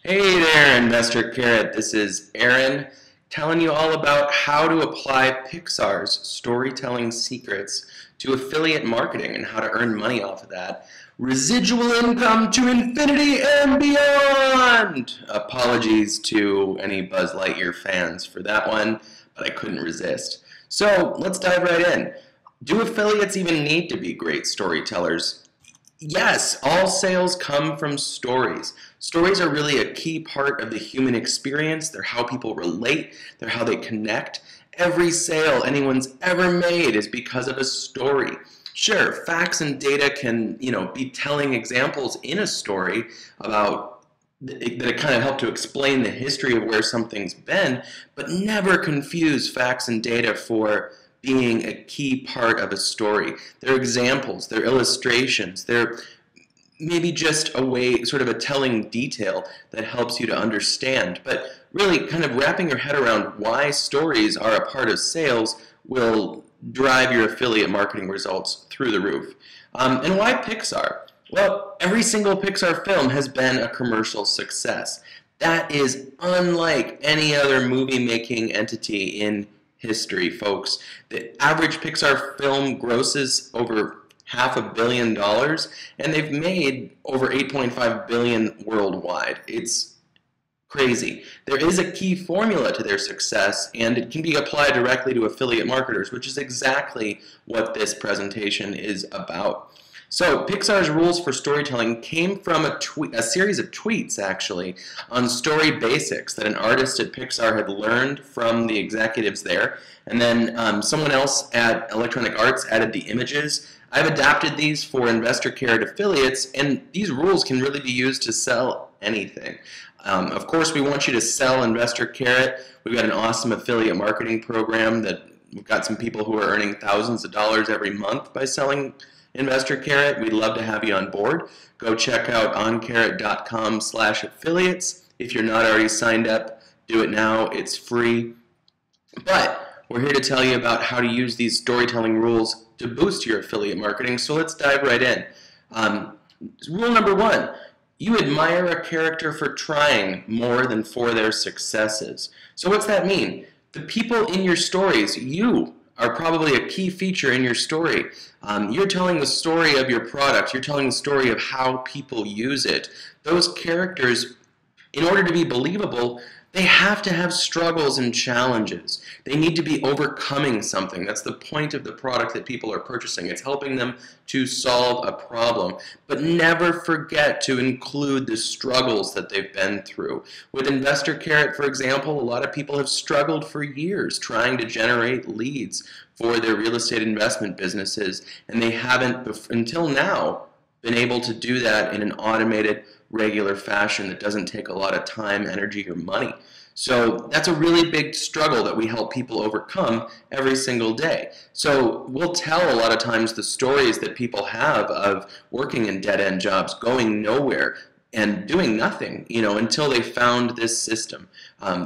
Hey there, Investor Carrot. This is Aaron telling you all about how to apply Pixar's storytelling secrets to affiliate marketing and how to earn money off of that. Residual income to infinity and beyond! Apologies to any Buzz Lightyear fans for that one, but I couldn't resist. So let's dive right in. Do affiliates even need to be great storytellers? Yes, all sales come from stories. Stories are really a key part of the human experience. They're how people relate, they're how they connect. Every sale anyone's ever made is because of a story. Sure, facts and data can, be telling examples in a story about that kind of help to explain the history of where something's been, but never confuse facts and data for being a key part of a story. They're examples, they're illustrations, they're maybe just a way, sort of a telling detail that helps you to understand. But really kind of wrapping your head around why stories are a part of sales will drive your affiliate marketing results through the roof. And why Pixar? Well, every single Pixar film has been a commercial success. That is unlike any other movie-making entity in history, folks. The average Pixar film grosses over $500 million, and they've made over 8.5 billion worldwide. It's crazy. There is a key formula to their success, and it can be applied directly to affiliate marketers, which is exactly what this presentation is about. So Pixar's rules for storytelling came from a series of tweets, actually, on story basics that an artist at Pixar had learned from the executives there. And then someone else at Electronic Arts added the images. I've adapted these for Investor Carrot affiliates, and these rules can really be used to sell anything. Of course, we want you to sell Investor Carrot. We've got an awesome affiliate marketing program that we've got some people who are earning thousands of dollars every month by selling Investor Carrot. We'd love to have you on board. Go check out oncarrot.com/affiliates. If you're not already signed up, do it now. It's free. But we're here to tell you about how to use these storytelling rules to boost your affiliate marketing. So let's dive right in. Rule number one, you admire a character for trying more than for their successes. So what's that mean? The people in your stories, you are probably a key feature in your story. You're telling the story of your product. You're telling the story of how people use it. Those characters, in order to be believable, they have to have struggles and challenges. They need to be overcoming something. That's the point of the product that people are purchasing. It's helping them to solve a problem. But never forget to include the struggles that they've been through. With Investor Carrot, for example, a lot of people have struggled for years trying to generate leads for their real estate investment businesses, and they haven't, until now, been able to do that in an automated, regular fashion that doesn't take a lot of time, energy, or money. So that's a really big struggle that we help people overcome every single day. So we'll tell a lot of times the stories that people have of working in dead-end jobs, going nowhere, and doing nothing, until they found this system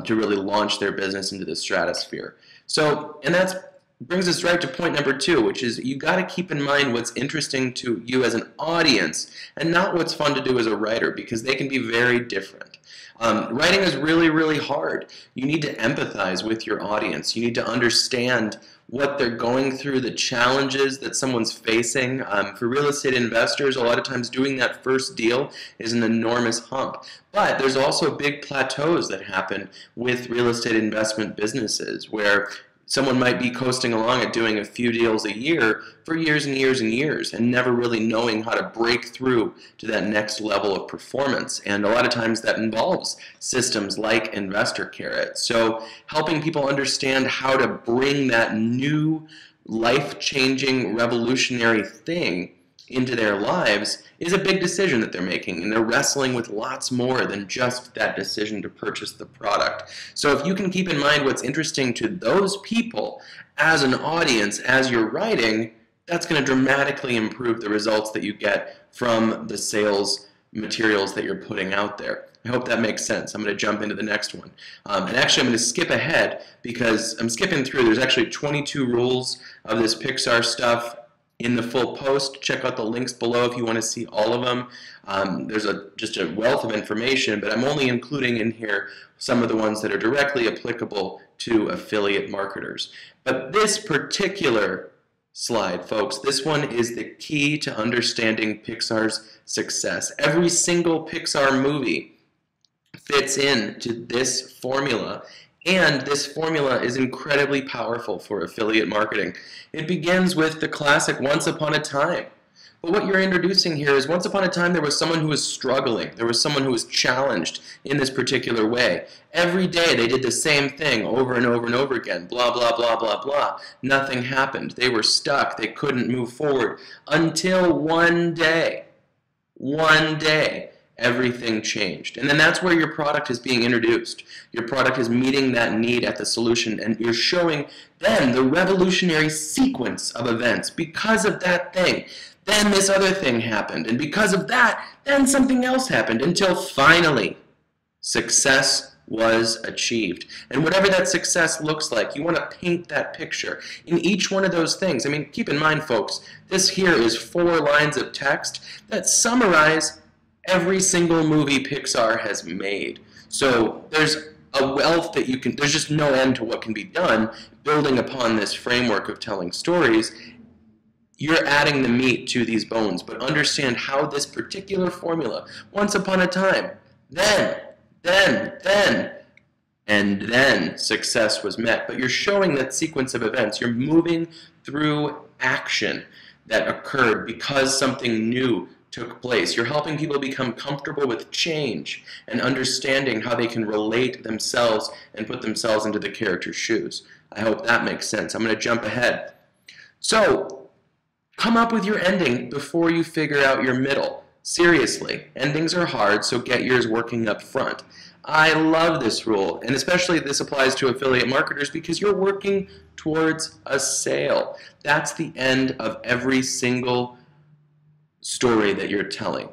to really launch their business into the stratosphere. So, and that's brings us right to point number two, which is you got to keep in mind what's interesting to you as an audience and not what's fun to do as a writer, because they can be very different. Writing is really, really hard. You need to empathize with your audience. You need to understand what they're going through, the challenges that someone's facing. For real estate investors, a lot of times doing that first deal is an enormous hump. But there's also big plateaus that happen with real estate investment businesses where someone might be coasting along at doing a few deals a year for years and years and years and never really knowing how to break through to that next level of performance. And a lot of times that involves systems like Investor Carrot. So helping people understand how to bring that new life-changing revolutionary thing into their lives is a big decision that they're making, and they're wrestling with lots more than just that decision to purchase the product. So if you can keep in mind what's interesting to those people as an audience, as you're writing, that's going to dramatically improve the results that you get from the sales materials that you're putting out there. I hope that makes sense. I'm going to jump into the next one. And actually, I'm going to skip ahead because I'm skipping through. There's actually 22 rules of this Pixar stuff. in the full post. Check out the links below if you want to see all of them. There's just a wealth of information, but I'm only including in here some of the ones that are directly applicable to affiliate marketers. But this particular slide, folks, this one is the key to understanding Pixar's success. Every single Pixar movie fits into this formula, and this formula is incredibly powerful for affiliate marketing. It begins with the classic Once Upon a Time. But what you're introducing here is once upon a time there was someone who was struggling. There was someone who was challenged in this particular way. Every day they did the same thing over and over and over again. Blah, blah, blah, blah, blah. Nothing happened. They were stuck. They couldn't move forward until one day, everything changed. And then that's where your product is being introduced. Your product is meeting that need at the solution, and you're showing then the revolutionary sequence of events. Because of that thing, then this other thing happened, and because of that, then something else happened, until finally success was achieved. And whatever that success looks like, you want to paint that picture in each one of those things. I mean, keep in mind, folks, this here is 4 lines of text that summarize every single movie Pixar has made. So there's a wealth that you can, there's just no end to what can be done building upon this framework of telling stories. You're adding the meat to these bones, but understand how this particular formula, once upon a time, then, and then success was met. But you're showing that sequence of events. You're moving through action that occurred because something new took place. You're helping people become comfortable with change and understanding how they can relate themselves and put themselves into the character's shoes. I hope that makes sense. I'm going to jump ahead. So, come up with your ending before you figure out your middle. Seriously, endings are hard, so get yours working up front. I love this rule, and especially this applies to affiliate marketers because you're working towards a sale. That's the end of every single story that you're telling.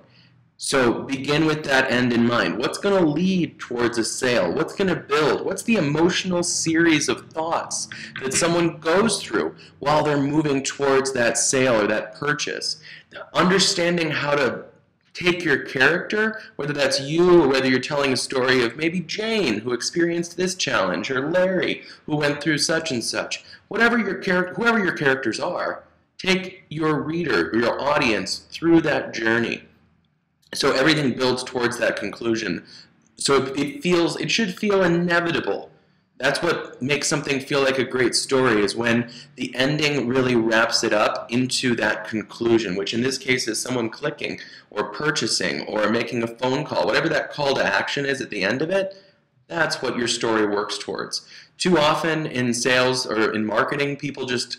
So begin with that end in mind. What's going to lead towards a sale? What's going to build? What's the emotional series of thoughts that someone goes through while they're moving towards that sale or that purchase? Understanding how to take your character, whether that's you or whether you're telling a story of maybe Jane who experienced this challenge, or Larry who went through such and such. Whoever your characters are, take your reader or your audience through that journey. So everything builds towards that conclusion. So it should feel inevitable. That's what makes something feel like a great story, is when the ending really wraps it up into that conclusion, which in this case is someone clicking or purchasing or making a phone call. Whatever that call to action is at the end of it, that's what your story works towards. Too often in sales or in marketing, people just,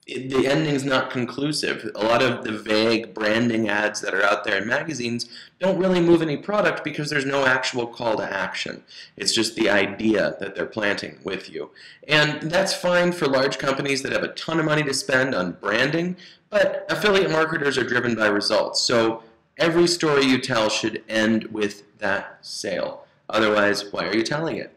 the ending's not conclusive. A lot of the vague branding ads that are out there in magazines don't really move any product because there's no actual call to action. It's just the idea that they're planting with you. And that's fine for large companies that have a ton of money to spend on branding, but affiliate marketers are driven by results. So every story you tell should end with that sale. Otherwise, why are you telling it?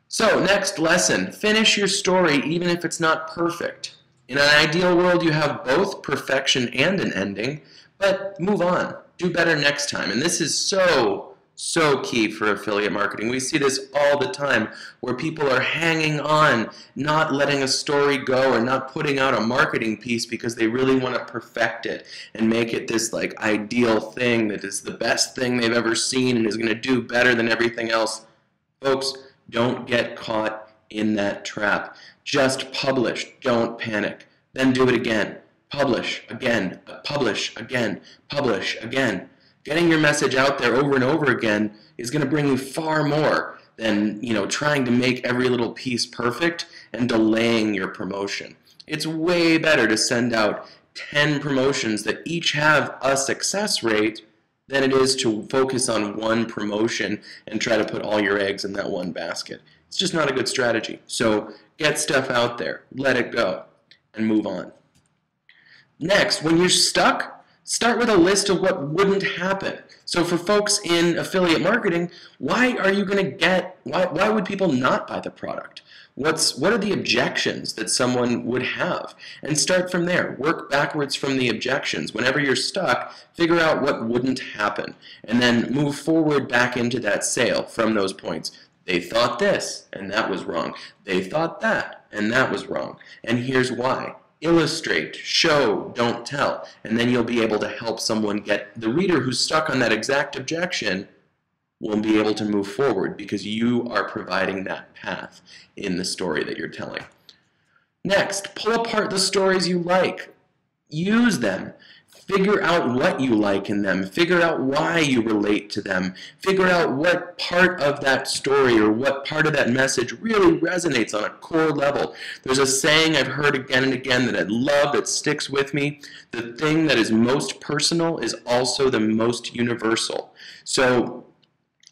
So next lesson, finish your story even if it's not perfect. In an ideal world, you have both perfection and an ending, but move on. Do better next time. And this is so key for affiliate marketing. We see this all the time where people are hanging on, not letting a story go or not putting out a marketing piece because they really want to perfect it and make it this like ideal thing that is the best thing they've ever seen and is going to do better than everything else. Folks, don't get caught in that trap. Just publish, don't panic. Then do it again. Publish again, publish again, publish again. Getting your message out there over and over again is going to bring you far more than, trying to make every little piece perfect and delaying your promotion. It's way better to send out 10 promotions that each have a success rate than it is to focus on one promotion and try to put all your eggs in that one basket. It's just not a good strategy. So get stuff out there, let it go, and move on. Next, when you're stuck, Start with a list of what wouldn't happen. So for folks in affiliate marketing, why would people not buy the product? What are the objections that someone would have? And start from there. Work backwards from the objections. Whenever you're stuck, figure out what wouldn't happen. And then move forward back into that sale from those points. They thought this, and that was wrong. They thought that, and that was wrong. And here's why. Illustrate, show, don't tell. And then you'll be able to help someone get, the reader who's stuck on that exact objection will be able to move forward because you are providing that path in the story that you're telling. Next, pull apart the stories you like. Use them. Figure out what you like in them. Figure out why you relate to them. Figure out what part of that story or what part of that message really resonates on a core level. There's a saying I've heard again and again that I love, that sticks with me. The thing that is most personal is also the most universal. So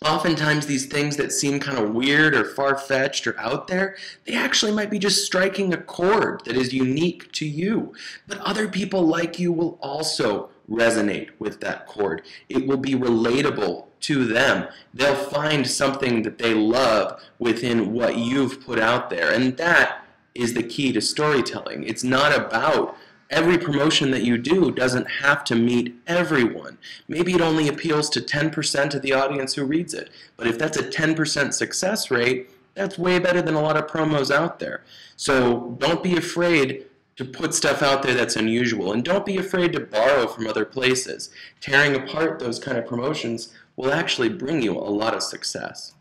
oftentimes these things that seem kind of weird or far-fetched or out there, they actually might be just striking a chord that is unique to you. But other people like you will also resonate with that chord. It will be relatable to them. They'll find something that they love within what you've put out there. And that is the key to storytelling. It's not about every promotion that you do doesn't have to meet everyone. Maybe it only appeals to 10% of the audience who reads it. But if that's a 10% success rate, that's way better than a lot of promos out there. So don't be afraid to put stuff out there that's unusual. And don't be afraid to borrow from other places. Tearing apart those kind of promotions will actually bring you a lot of success.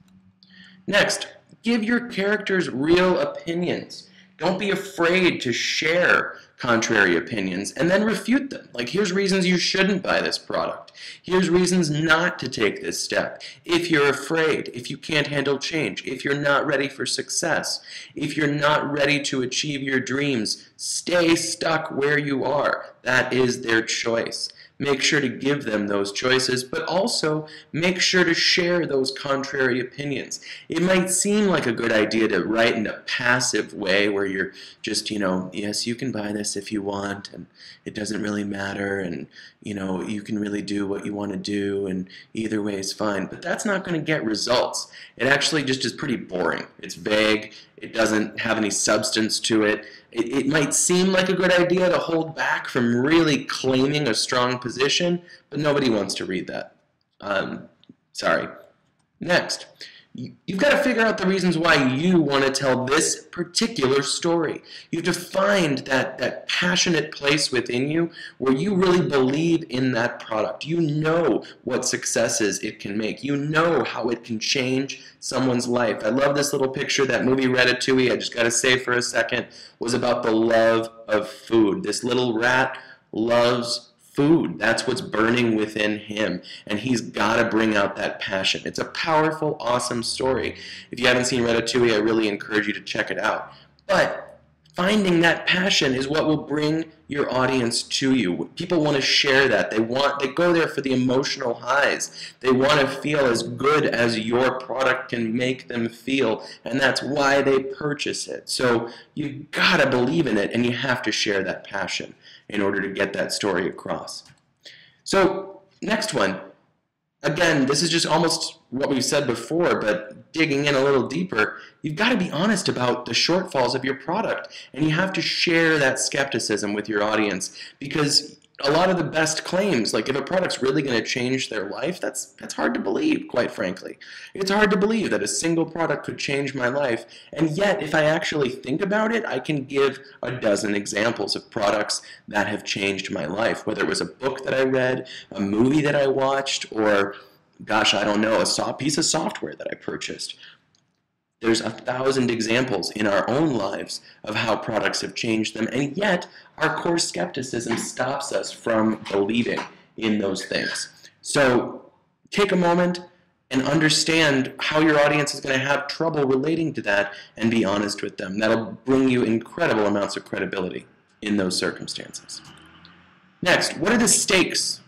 Next, give your characters real opinions. Don't be afraid to share contrary opinions and then refute them. Like, here's reasons you shouldn't buy this product. Here's reasons not to take this step. If you're afraid, if you can't handle change, if you're not ready for success, if you're not ready to achieve your dreams, stay stuck where you are. That is their choice. Make sure to give them those choices, but also make sure to share those contrary opinions. It might seem like a good idea to write in a passive way where you're just, yes, you can buy this if you want, and it doesn't really matter, and, you can really do what you want to do, and either way is fine. But that's not going to get results. It actually just is pretty boring. It's vague. It doesn't have any substance to it. It might seem like a good idea to hold back from really claiming a strong position, but nobody wants to read that. Sorry. Next, you've got to figure out the reasons why you want to tell this particular story. You have to find that passionate place within you where you really believe in that product. You know what successes it can make. You know how it can change someone's life. I love this little picture. That movie Ratatouille, I just got to say for a second, was about the love of food. This little rat loves food. That's what's burning within him, and he's got to bring out that passion. It's a powerful, awesome story. If you haven't seen Ratatouille, I really encourage you to check it out. But finding that passion is what will bring your audience to you. People want to share that. They go there for the emotional highs. They want to feel as good as your product can make them feel, and that's why they purchase it. So you've got to believe in it, and you have to share that passion in order to get that story across. So next one. Again, this is just almost what we've said before, but digging in a little deeper, you've got to be honest about the shortfalls of your product, and you have to share that skepticism with your audience, because a lot of the best claims, like if a product's really going to change their life, that's hard to believe, quite frankly. It's hard to believe that a single product could change my life, and yet if I actually think about it, I can give a dozen examples of products that have changed my life, whether it was a book that I read, a movie that I watched, or, gosh, I don't know, a piece of software that I purchased. There's 1,000 examples in our own lives of how products have changed them, and yet our core skepticism stops us from believing in those things. So take a moment and understand how your audience is going to have trouble relating to that, and be honest with them. That'll bring you incredible amounts of credibility in those circumstances. Next, what are the stakes?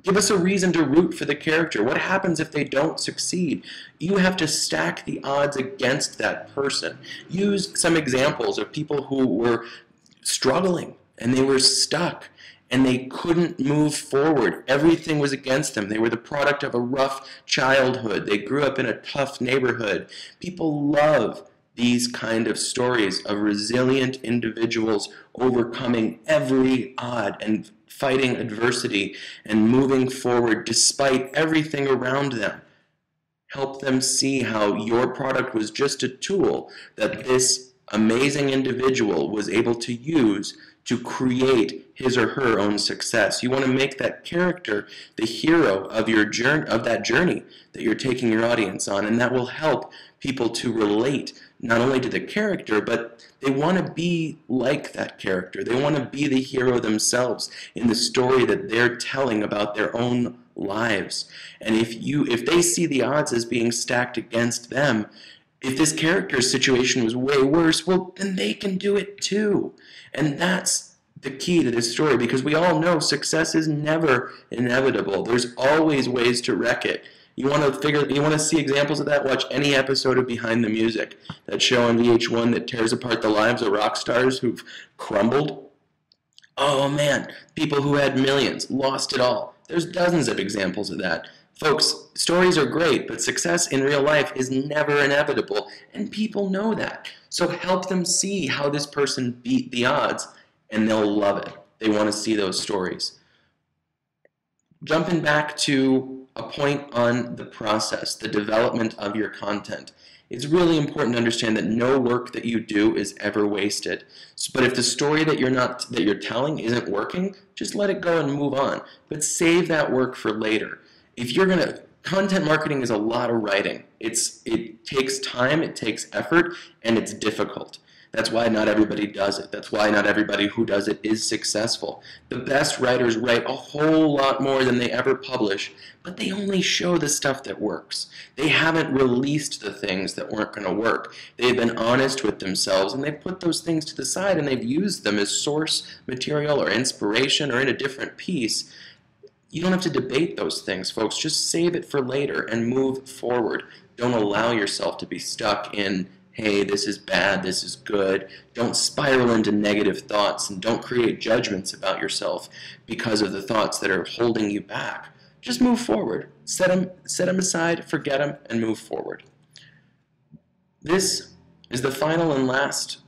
Give us a reason to root for the character. What happens if they don't succeed? You have to stack the odds against that person. Use some examples of people who were struggling and they were stuck, and they couldn't move forward. Everything was against them. They were the product of a rough childhood. They grew up in a tough neighborhood. People love these kind of stories of resilient individuals overcoming every odd and fighting adversity and moving forward despite everything around them. Help them see how your product was just a tool that this amazing individual was able to use to create his or her own success. You want to make that character the hero of your journey, of that journey that you're taking your audience on, and that will help people to relate not only to the character, but they want to be like that character. They want to be the hero themselves in the story that they're telling about their own lives. And if they see the odds as being stacked against them, if this character's situation was way worse, well, then they can do it too. And that's the key to this story, because we all know success is never inevitable. There's always ways to wreck it. You want to see examples of that? Watch any episode of Behind the Music, that show on VH1 that tears apart the lives of rock stars who've crumbled. Oh man, people who had millions lost it all. There's dozens of examples of that. Folks, stories are great, but success in real life is never inevitable, and people know that. So help them see how this person beat the odds, and they'll love it. They want to see those stories. Jumping back to a point on the process, the development of your content. It's really important to understand that no work that you do is ever wasted. But if the story that you're telling isn't working, just let it go and move on. But save that work for later. Content marketing is a lot of writing. It takes time, it takes effort, and it's difficult. That's why not everybody does it. That's why not everybody who does it is successful. The best writers write a whole lot more than they ever publish, but they only show the stuff that works. They haven't released the things that weren't going to work. They've been honest with themselves, and they've put those things to the side, and they've used them as source material or inspiration or in a different piece. You don't have to debate those things, folks. Just save it for later and move forward. Don't allow yourself to be stuck in, hey, this is bad, this is good. Don't spiral into negative thoughts, and don't create judgments about yourself because of the thoughts that are holding you back. Just move forward. Set them aside, forget them, and move forward. This is the final and last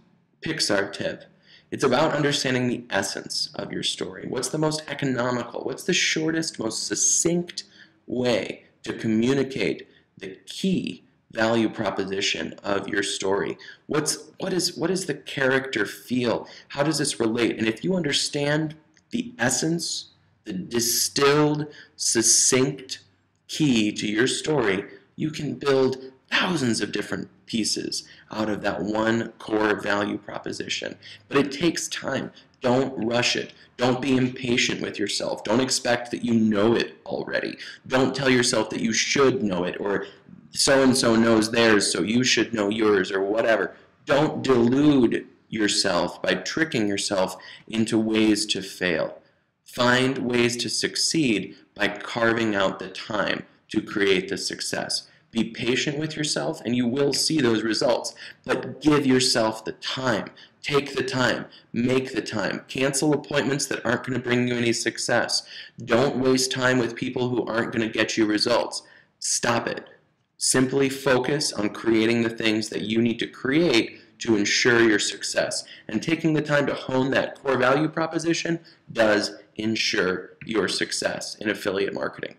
Pixar tip. It's about understanding the essence of your story. What's the most economical? What's the shortest, most succinct way to communicate the key value proposition of your story? What does the character feel? How does this relate? And if you understand the essence, the distilled, succinct key to your story, you can build thousands of different pieces out of that one core value proposition. But it takes time. Don't rush it. Don't be impatient with yourself. Don't expect that you know it already. Don't tell yourself that you should know it, or so-and-so knows theirs, so you should know yours, or whatever. Don't delude yourself by tricking yourself into ways to fail. Find ways to succeed by carving out the time to create the success. Be patient with yourself, and you will see those results. But give yourself the time. Take the time. Make the time. Cancel appointments that aren't going to bring you any success. Don't waste time with people who aren't going to get you results. Stop it. Simply focus on creating the things that you need to create to ensure your success. And taking the time to hone that core value proposition does ensure your success in affiliate marketing.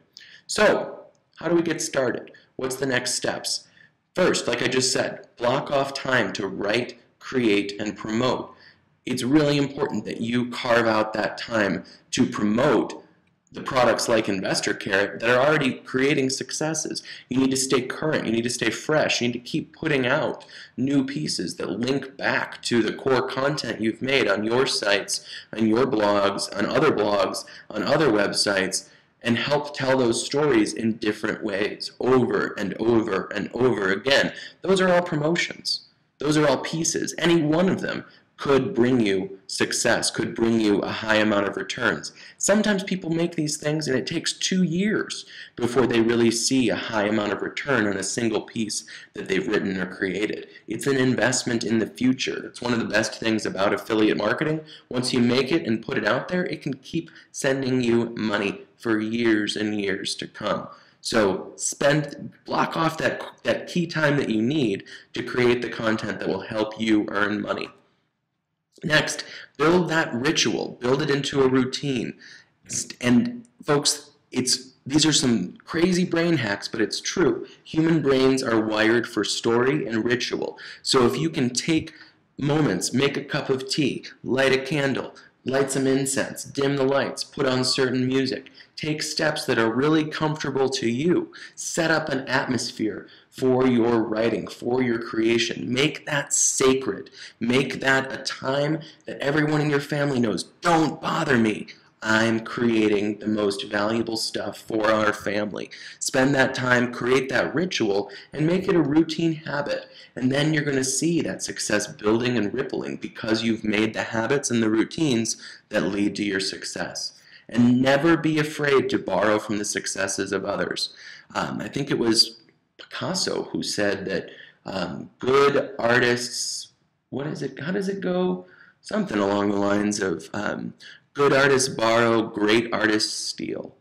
So, how do we get started? What's the next steps? First, like I just said, block off time to write, create, and promote. It's really important that you carve out that time to promote the products like Investor Care that are already creating successes. You need to stay current. You need to stay fresh. You need to keep putting out new pieces that link back to the core content you've made on your sites, on your blogs, on other websites, and help tell those stories in different ways over and over and over again. Those are all promotions. Those are all pieces. Any one of them could bring you success, could bring you a high amount of returns. Sometimes people make these things and it takes 2 years before they really see a high amount of return on a single piece that they've written or created. It's an investment in the future. It's one of the best things about affiliate marketing. Once you make it and put it out there, it can keep sending you money for years and years to come. So block off that key time that you need to create the content that will help you earn money. Next, build that ritual. Build it into a routine. And folks, these are some crazy brain hacks, but it's true. Human brains are wired for story and ritual. So if you can take moments, make a cup of tea, light a candle, light some incense, dim the lights, put on certain music, take steps that are really comfortable to you, set up an atmosphere for your writing, for your creation. Make that sacred. Make that a time that everyone in your family knows, don't bother me. I'm creating the most valuable stuff for our family. Spend that time, create that ritual, and make it a routine habit. And then you're going to see that success building and rippling because you've made the habits and the routines that lead to your success. And never be afraid to borrow from the successes of others. I think it was Picasso who said that good artists, how does it go? Something along the lines of good artists borrow, great artists steal.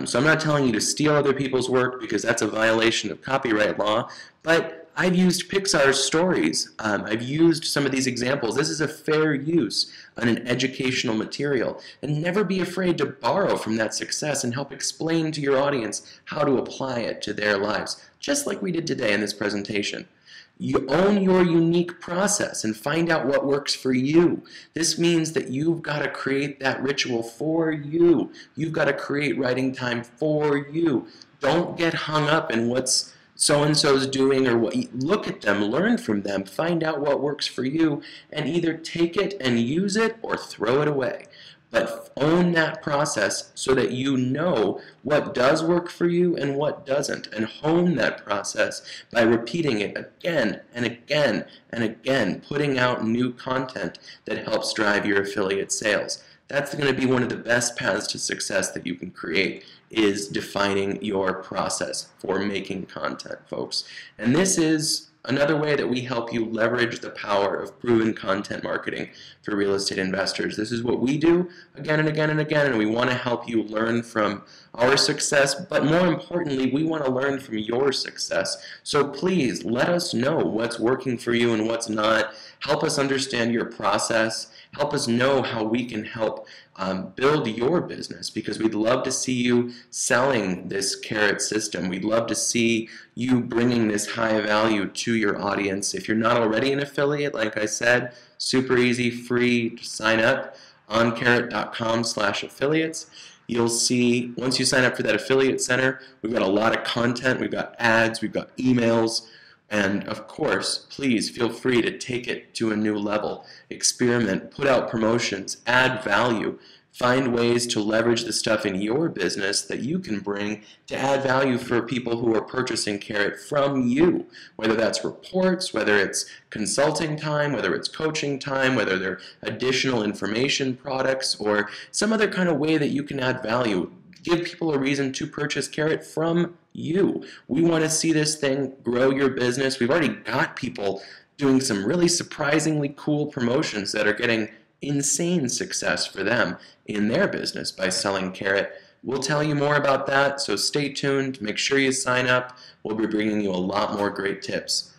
So I'm not telling you to steal other people's work because that's a violation of copyright law, but I've used Pixar's stories. I've used some of these examples. This is a fair use on an educational material. And never be afraid to borrow from that success and help explain to your audience how to apply it to their lives, just like we did today in this presentation. You own your unique process and find out what works for you. This means that you've got to create that ritual for you. You've got to create writing time for you. Don't get hung up in what's so-and-so's doing or what. Look at them, learn from them, find out what works for you, and either take it and use it or throw it away. But own that process so that you know what does work for you and what doesn't, and hone that process by repeating it again and again and again, putting out new content that helps drive your affiliate sales. That's going to be one of the best paths to success that you can create, is defining your process for making content, folks. And this is another way that we help you leverage the power of proven content marketing for real estate investors. This is what we do again and again and again, and we want to help you learn from our success, but more importantly, we want to learn from your success. So please let us know what's working for you and what's not. Help us understand your process. Help us know how we can help build your business, because we'd love to see you selling this carrot system. We'd love to see you bringing this high value to your audience. If you're not already an affiliate, like I said, super easy, free to sign up on carrot.com/affiliates. You'll see, once you sign up for that affiliate center, we've got a lot of content. We've got ads, we've got emails, and of course, please feel free to take it to a new level. Experiment, put out promotions, add value, find ways to leverage the stuff in your business that you can bring to add value for people who are purchasing Carrot from you, whether that's reports, whether it's consulting time, whether it's coaching time, whether they're additional information products, or some other kind of way that you can add value. Give people a reason to purchase Carrot from you. We want to see this thing grow your business. We've already got people doing some really surprisingly cool promotions that are getting insane success for them in their business by selling Carrot. We'll tell you more about that, so stay tuned. Make sure you sign up. We'll be bringing you a lot more great tips.